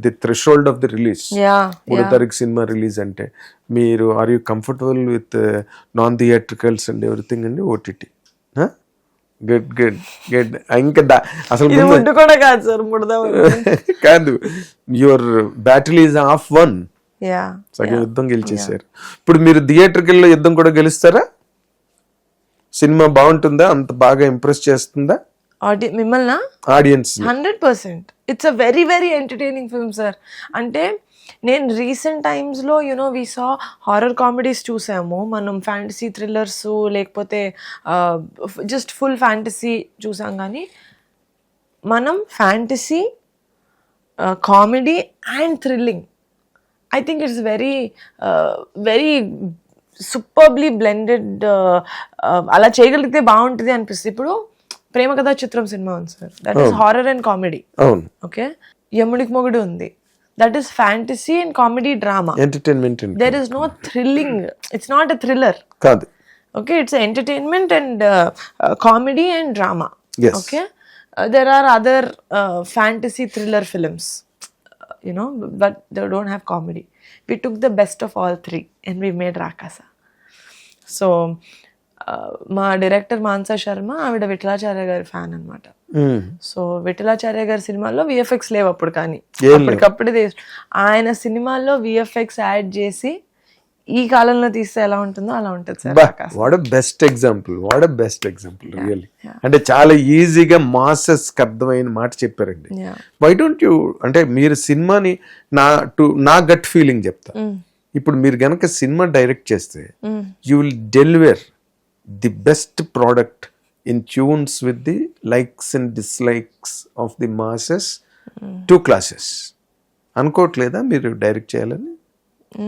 The threshold of the release. Yeah, 3వ తారీఖు cinema release అంటే మీరు are you comfortable with non theatricals and everything అండి? OTT good good good. ఇంకా అసలు ఇది ముట్టు కూడా కాదు సార్, ముడదాం. కాదు, your battle is half won. Yeah, సగం యుద్ధం గెలిచేశారు. ఇప్పుడు మీరు థియేటర్కల్లో యుద్ధం కూడా గెలుస్తారా? సినిమా బాగుంటుందా? అంత బాగా ఇంప్రెస్ చేస్తుందా మిమ్మల్ని? Audience 100%. It's a very very entertaining film sir. అంటే నేను రీసెంట్ టైమ్స్లో వి సా హారర్ కామెడీస్ చూసాము, మనం ఫ్యాంటసీ థ్రిల్లర్స్ లేకపోతే జస్ట్ ఫుల్ ఫ్యాంటసీ చూసాం. కానీ మనం fantasy, comedy and thrilling, I think it's very very superbly blended. అలా చేయగలిగితే బాగుంటుంది అనిపిస్తుంది. ఇప్పుడు ప్రేమ కథా చిత్రం సినిమా ఉంది sir, that is horror and comedy. Okay, యముడికి మొగుడు ఉంది, that is fantasy and comedy drama, entertainment. There is no thrilling, it's not a thriller కాదు. Okay, it's entertainment and comedy and drama. Okay, there are other fantasy thriller films, but they don't have comedy. We took the best of all three and we made Rakasa. So మా director Mansa Sharma, ఆవిడ విఠలాచార్య గారి fan అనమాట. So Vithalacharya గారి సినిమాల్లో VFX లేవు అప్పుడు, కానీ అప్పటికప్పుడే ఆయన సినిమాల్లో విఎఫ్ఎక్స్ యాడ్ చేసి ఈ కాలంలో తీస్తే ఎలా ఉంటుందో అలా ఉంటుంది sir. What best example, what best example really. అంటే చాలా ఈజీగా మాసెస్ అర్థమైన మాట చెప్పారండి. వై డోంట్ యూ, అంటే మీరు సినిమాని నా గట్ ఫీలింగ్ చెప్తా. ఇప్పుడు మీరు గనక సినిమా డైరెక్ట్ చేస్తే you will deliver the best product in tunes with the likes and dislikes of the masses. 2 classes అనుకోవట్లేదా మీరు డైరెక్ట్ చేయాలని?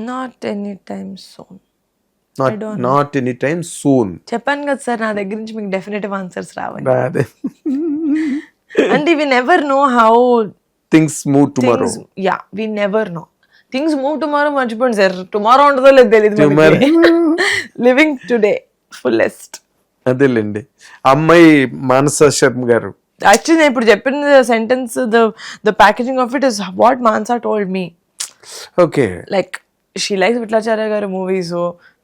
Not any time soon. Not any time soon చెప్పాను కదా సార్, నా దగ్గర నుంచి మీకు డెఫినెటివ్ ఆన్సర్స్ రావాలి. అంటే we never know how things move tomorrow. Yeah, we never know things move tomorrow. మర్చిపోండి సార్, టుమారో ఉంటుందో లేదు తెలియదు. Living today fullest. అదేలేండి. అమ్మాయి మానస శర్మ గారు, యాక్చువల్లీ నేను ఇప్పుడు చెప్పిన sentence, the packaging of it is what Manasa told me. Okay, like she likes Vithalacharya గారి మూవీస్,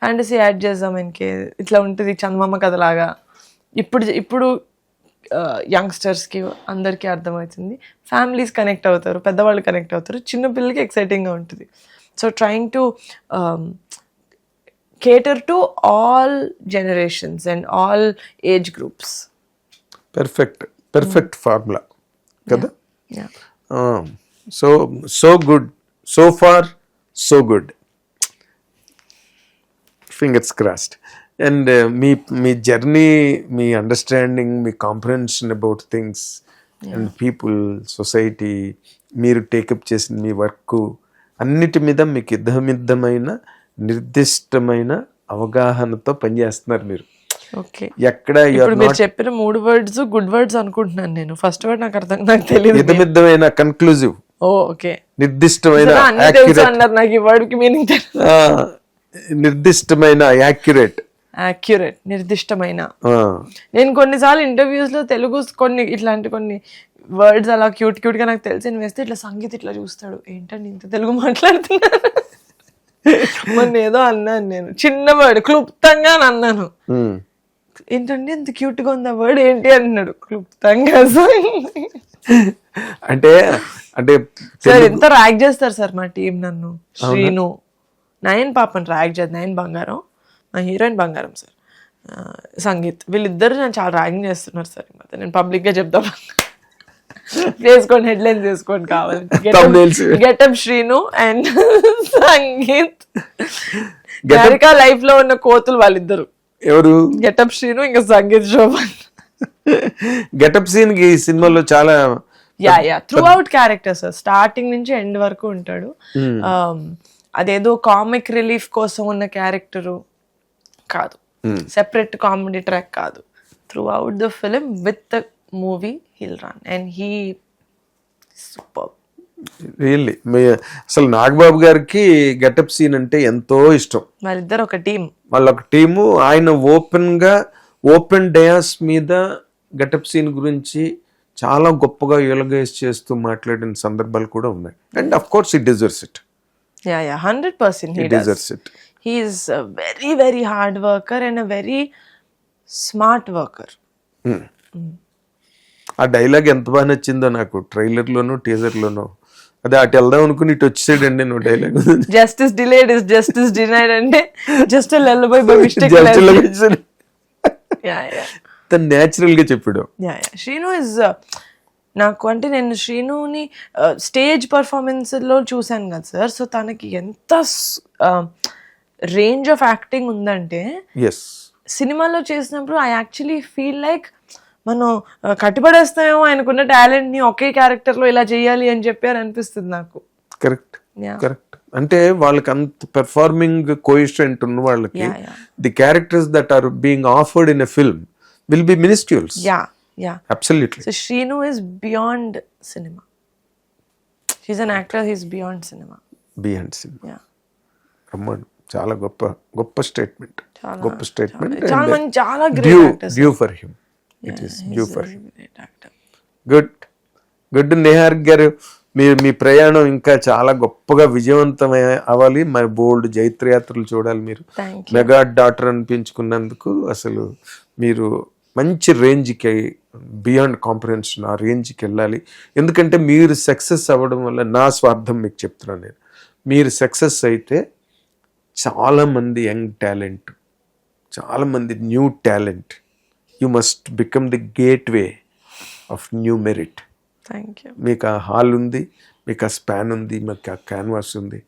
ఫ్యాంటసీ యాడ్ చేద్దాం ఇంకే ఇట్లా ఉంటుంది చందమామ కథ లాగా. ఇప్పుడు యంగ్స్టర్స్కి అందరికీ అర్థమవుతుంది, ఫ్యామిలీస్ కనెక్ట్ అవుతారు, పెద్దవాళ్ళు కనెక్ట్ అవుతారు, చిన్నపిల్లలకి ఎక్సైటింగ్గా ఉంటుంది. So trying to cater to all generations and all age groups. Perfect formula kada. Yeah. So good, so far so good, fingers crossed. And me journey, me understanding, me comprehension about things and people, society, మీరు take up చేసిన మీ work అన్నిటి మీద మీకు ఇద్దమైన నిర్దిష్టమైన అవగాహనతో పనిచేస్తున్నారు మీరు. Okay, ఎక్కడ మీరు చెప్పిన 3 words గుడ్ వర్డ్స్ అనుకుంటున్నాను నేను. ఫస్ట్ వర్డ్ నాకు తెలియదు. ఇదమిద్దమైన కన్క్లూజివ్. ఓకే, నిర్దిష్టమైన అన్నారు నాకు ఈ వర్డ్ కి మీనింగ్. నిర్దిష్టమైన యాక్యురేట్, నిర్దిష్టమైన. నేను కొన్నిసార్లు ఇంటర్వ్యూస్ లో తెలుగు ఇట్లాంటి కొన్ని వర్డ్స్ అలా క్యూట్ గా నాకు తెలిసి వేస్తే ఇట్లా సంగీత్ ఇట్లా చూస్తాడు, ఏంటండి ఇంత తెలుగు మాట్లాడుతున్నారు. మొన్న ఏదో అన్నాను నేను, చిన్న వర్డ్ క్లుప్తంగా అని అన్నాను. ఏంటంటే ఇంత క్యూట్ గా ఉంది ఆ వర్డ్ ఏంటి అన్నాడు, క్లుప్తంగా. అంటే సార్ ఎంత ర్యాక్ చేస్తారు సార్ మా టీం నన్ను. శ్రీను, నయన్ పాపని ర్యాక్ చేస్తారు, నయన్ బంగారం, మా హీరోయిన్ బంగారం సార్, సంగీత్, వీళ్ళిద్దరు నన్ను చాలా ర్యాగింగ్ చేస్తున్నారు సార్. నేను పబ్లిక్ గా చెప్తా, వేసుకోండి, హెడ్లైన్స్ వేసుకోండి కావాలి. Getup Srinu and sangeet. గరిక లైఫ్ లో ఉన్న కోతులు వాళ్ళిద్దరు. ఎవరు? గెటప్ శ్రీను ఇంకా సంగీత్ శోభన్. గెటప్ సీన్ ఈ సినిమాలో చాలా త్రూ అవుట్ క్యారెక్టర్స్, స్టార్టింగ్ నుంచి ఎండ్ వరకు ఉంటాడు. అదేదో కామిక్ రిలీఫ్ కోసం ఉన్న క్యారెక్టరు కాదు, సెపరేట్ కామెడీ ట్రాక్ కాదు. Through out the film with the movie he'll run and he superb. Really అసలు నాగబాబు గారికి గెటప్ సీన్ అంటే ఎంతో ఇష్టం. వాళ్ళిద్దరు ఒక టీం, వాళ్ళొక టీము. ఆయన ఓపెన్ డయాస్ మీద గెటప్ సీన్ గురించి చాలా గొప్పగా ఎలగైజ్ చేస్తూ మాట్లాడిన సందర్భాలు కూడా ఉన్నాయి. And of course it deserves it. Yeah, 100% he It does. deserves it. He is a very, very hard worker and a very smart worker. ఆ డైలాగ్ ఎంత బాగా నచ్చిందో నాకు, ట్రైలర్లోనూ టీజర్లోనూ. అదే అటు వెళ్దాం అనుకుని ఇటు వచ్చేసాడండి నువ్వు dialogue. Justice delayed is justice denied అంటే just a lullaby by mistake. Yeah. తను న్యాచురల్ గా చెప్పాడు. Yeah. Shrinu is నాకు అంటే నేను శ్రీనుని స్టేజ్ పర్ఫార్మెన్స్లో చూశాను కదా సార్. సో తనకి ఎంత రేంజ్ ఆఫ్ యాక్టింగ్ ఉందంటే సినిమాలో చేసినప్పుడు ఐ యాక్చువల్లీ ఫీల్ లైక్ మనం కట్టుబడేస్తామేమో ఆయనకున్న టాలెంట్ని ఒకే క్యారెక్టర్లో ఇలా చేయాలి అని చెప్పి అనిపిస్తుంది నాకు. కరెక్ట్. అంటే వాళ్ళకి అంత పెర్ఫార్మింగ్ కోఎఫిషియంట్ ఉన్న వాళ్ళకి the characters that are being afforded in a film will be minuscules. Yeah, absolutely. So Shrinu is beyond cinema. She's an actor. He's beyond cinema. Yeah. Ramman, చాలా గొప్ప స్టేట్మెంట్. చాలా great actors. Due for him. It is due for him. Great actor. Good నేహార్ గారు, మీ ప్రయాణం ఇంకా చాలా గొప్పగా విజయవంతమై అవ్వాలి. మరి బోల్డ్ జైత్రయాత్రలు చూడాలి మీరు. మెగా డాటర్ అనిపించుకున్నందుకు అసలు మీరు మంచి రేంజ్కి, బియాండ్ కాంప్రహెన్షన్ ఆ రేంజ్కి వెళ్ళాలి. ఎందుకంటే మీరు సక్సెస్ అవ్వడం వల్ల, నా స్వార్థం మీకు చెప్తున్నాను నేను, మీరు సక్సెస్ అయితే చాలామంది యంగ్ టాలెంట్, చాలామంది new talent, you must become the gateway of new merit. మీకు ఆ హాల్ ఉంది, మీకు ఆ స్పాన్ ఉంది, మీకు ఆ క్యాన్వాస్ ఉంది,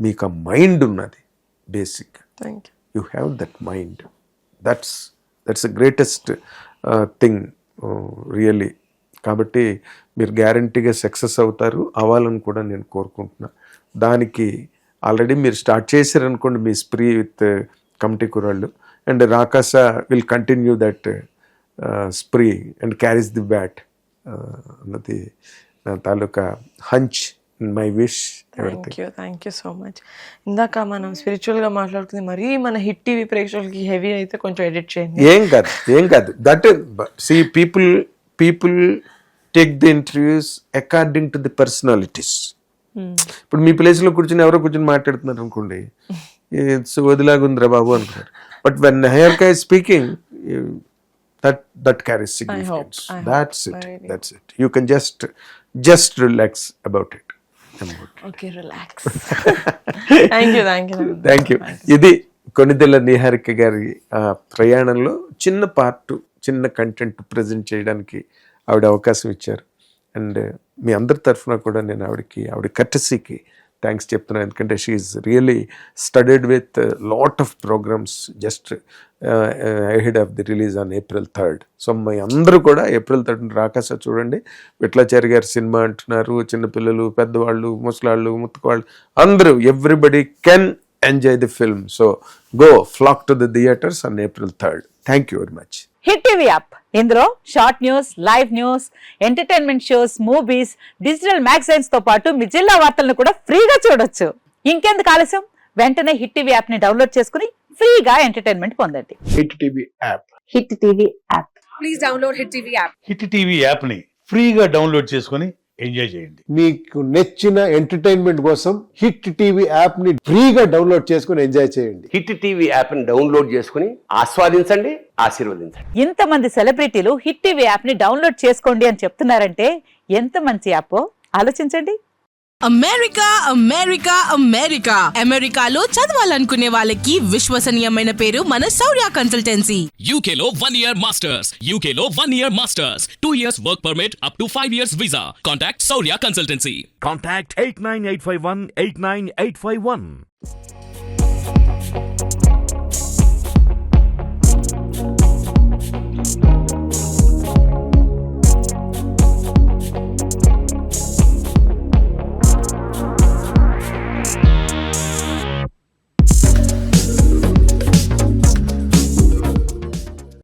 మీకు ఆ మైండ్ ఉన్నది. Basic you have that mind. That's the greatest thing really. కాబట్టి మీరు గ్యారంటీగా సక్సెస్ అవుతారు, అవ్వాలని కూడా నేను కోరుకుంటున్నా. దానికి ఆల్రెడీ మీరు స్టార్ట్ చేశారనుకోండి మీ స్ప్రీ విత్ కమిటీ కుర్రాళ్ళు, and Raakaasa will continue that spree and carries the bat అన్నది నా తాలూకా hunch, my wish. Thank you so much. ఇందాక మనం స్పిరిచువల్గా మాట్లాడుతుంది, మరీ మన హిట్ టీవీ ప్రేక్షకులకి హెవీ అయితే కొంచెం ఎడిట్ చేయండి. ఏం కాదు. That see people take the interviews according to the personalities. ఇప్పుడు మీ ప్లేస్లో కూర్చొని ఎవరో కూర్చొని మాట్లాడుతున్నారు అనుకోండి, వదిలాగుందిరా బాబు అనుకున్నారు. But when Niharika is speaking, that carries significance. That's it. You can just relax about it. Okay, relax. Thank you. ఇది కొనిదెల నిహారిక గారి ప్రయాణంలో చిన్న పార్ట్, చిన్న కంటెంట్ ప్రజెంట్ చేయడానికి ఆవిడ అవకాశం ఇచ్చారు. అండ్ మీ అందరి తరఫున కూడా నేను ఆవిడ కర్టసీకి థ్యాంక్స్ చెప్తున్నాను. ఎందుకంటే she is really studded with lot of programmes just ahead of the release on April 3rd. So మీ అందరూ కూడా April 3rd రాకాస చూడండి. విట్లాచారి గారి సినిమా అంటున్నారు, చిన్నపిల్లలు, పెద్దవాళ్ళు, ముసలాళ్ళు, ముత్తకాళ్ళు అందరూ, everybody can enjoy the film. So go flock to the theatres on April 3rd. Thank you very much. Hit TV app, ఇందులో short news, live news, entertainment shows, movies, digital magazines తో పాటు మీ జిల్లా వార్తలను కూడా ఫ్రీగా చూడొచ్చు. ఇంకెందుకు ఆలస్యం, వెంటనే హిట్ టీవీ యాప్ ని డౌన్లోడ్ చేసుకుని ఫ్రీగా ఎంటర్టైన్మెంట్ పొందండి. Hit TV app. Please download hit TV app. Hit TV app ని ఫ్రీగా డౌన్లోడ్ చేసుకుని ఎంజాయ్ చేయండి. మీకు నచ్చిన ఎంటర్టైన్మెంట్ కోసం హిట్ టీవీ యాప్ ని ఫ్రీగా డౌన్లోడ్ చేసుకుని ఎంజాయ్ చేయండి. హిట్ టీవీ యాప్ ని డౌన్లోడ్ చేసుకుని ఆస్వాదించండి, ఆశీర్వదించండి. ఇంతమంది సెలబ్రిటీలు హిట్ టీవీ యాప్ ని డౌన్లోడ్ చేసుకోండి అని చెప్తున్నారంటే ఎంత మంచి యాప్ ఆలోచించండి. అమెరికాలో చదవాలనుకునే వాళ్ళకి విశ్వసనీయమైన పేరు మన శౌర్య కన్సల్టెన్సీ. UK లో 1 year masters, UK లో 1 year masters, 2 years work permit up to 5 years visa. Contact Saurya Consultancy. Contact 89851 89851.